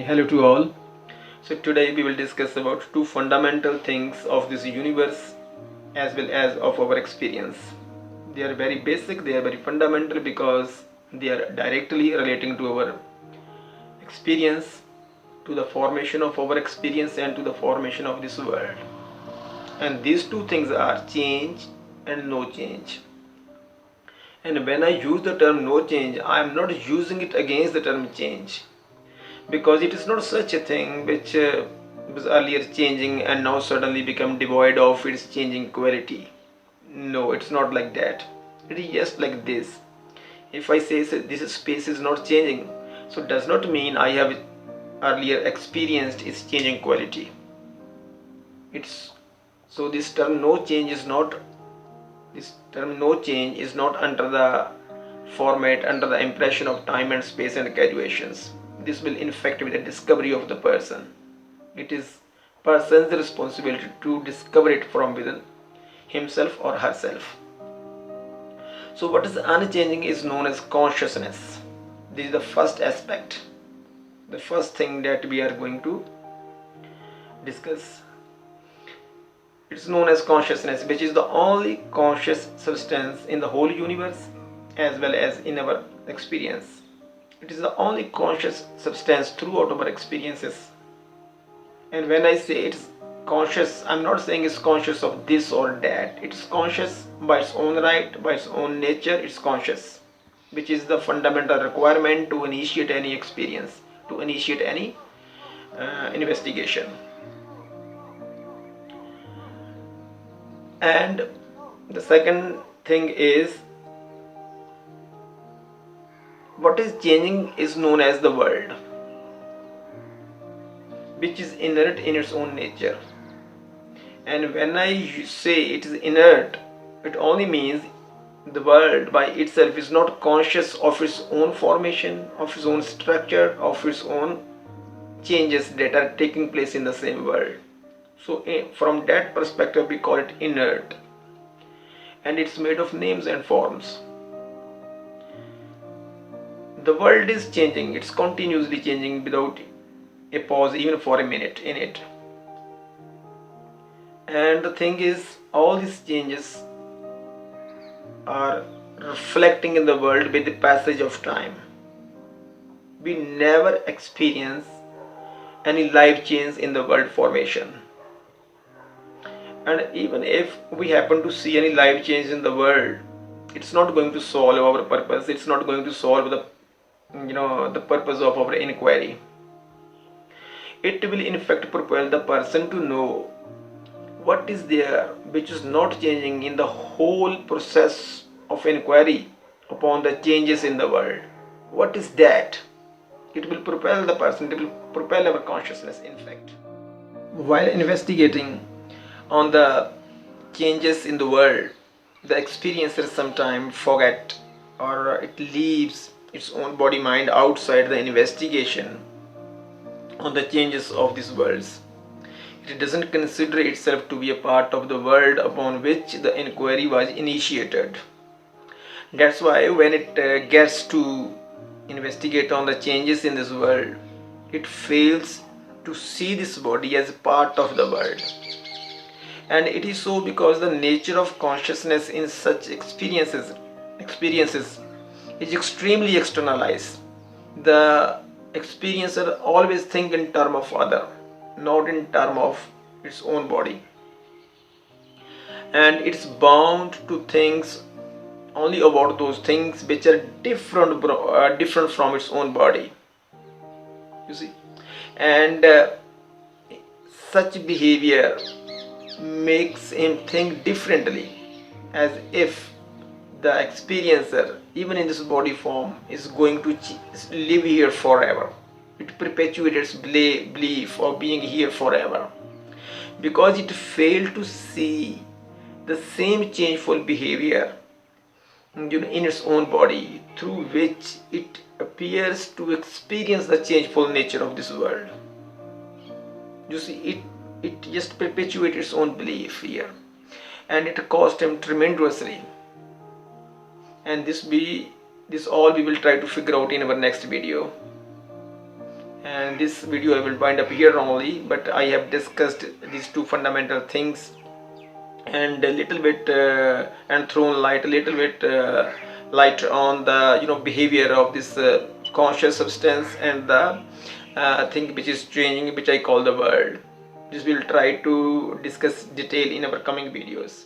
Hello to all. So today we will discuss about two fundamental things of this universe as well as of our experience. They are very basic, they are very fundamental because they are directly relating to our experience, to the formation of our experience and to the formation of this world. And these two things are change and no change. And when I use the term no change, I am not using it against the term change, because it is not such a thing which was earlier changing and now suddenly become devoid of its changing quality. No, it's not like that. It is just like this. If I say this space is not changing, so it does not mean I have earlier experienced its changing quality. It's so this term no change is not under the format, under the impression of time and space and graduations. This will infect with the discovery of the person. It is person's responsibility to discover it from within himself or herself. So what is unchanging is known as consciousness. This is the first aspect, the first thing that we are going to discuss. It's known as consciousness, which is the only conscious substance in the whole universe as well as in our experience. It is the only conscious substance throughout our experiences. And when I say it's conscious, I'm not saying it's conscious of this or that. It's conscious by its own right, by its own nature. It's conscious, which is the fundamental requirement to initiate any experience, to initiate any investigation. And the second thing is, what is changing is known as the world, which is inert in its own nature. And when I say it is inert, it only means the world by itself is not conscious of its own formation, of its own structure, of its own changes that are taking place in the same world. So from that perspective we call it inert, and it's made of names and forms. The world is changing, it's continuously changing without a pause even for a minute in it. And the thing is, all these changes are reflecting in the world with the passage of time. We never experience any life change in the world formation. And even if we happen to see any life change in the world, it's not going to solve our purpose. It's not going to solve the purpose of our inquiry. It will in fact propel the person to know what is there which is not changing in the whole process of inquiry upon the changes in the world. What is that? It will propel the person, it will propel our consciousness in fact. While investigating on the changes in the world, the experiencer sometimes forget, or it leaves its own body mind outside the investigation on the changes of these worlds. It doesn't consider itself to be a part of the world upon which the inquiry was initiated. That's why when it gets to investigate on the changes in this world, it fails to see this body as a part of the world. And it is so because the nature of consciousness in such experiences is extremely externalized. The experiencer always think in terms of other, not in terms of its own body. And it's bound to things only about those things which are different from its own body. You see, and such behavior makes him think differently, as if the experiencer, even in this body form, is going to live here forever. It perpetuates belief of being here forever, because it failed to see the same changeful behavior in its own body, through which it appears to experience the changeful nature of this world. You see, it just perpetuates its own belief here, and it cost him tremendously. And this all we will try to figure out in our next video. and this video I will wind up here only, but I have discussed these two fundamental things and a little bit and thrown light a little bit light on the behavior of this conscious substance and the thing which is changing, which I call the world. This we'll try to discuss detail in our coming videos.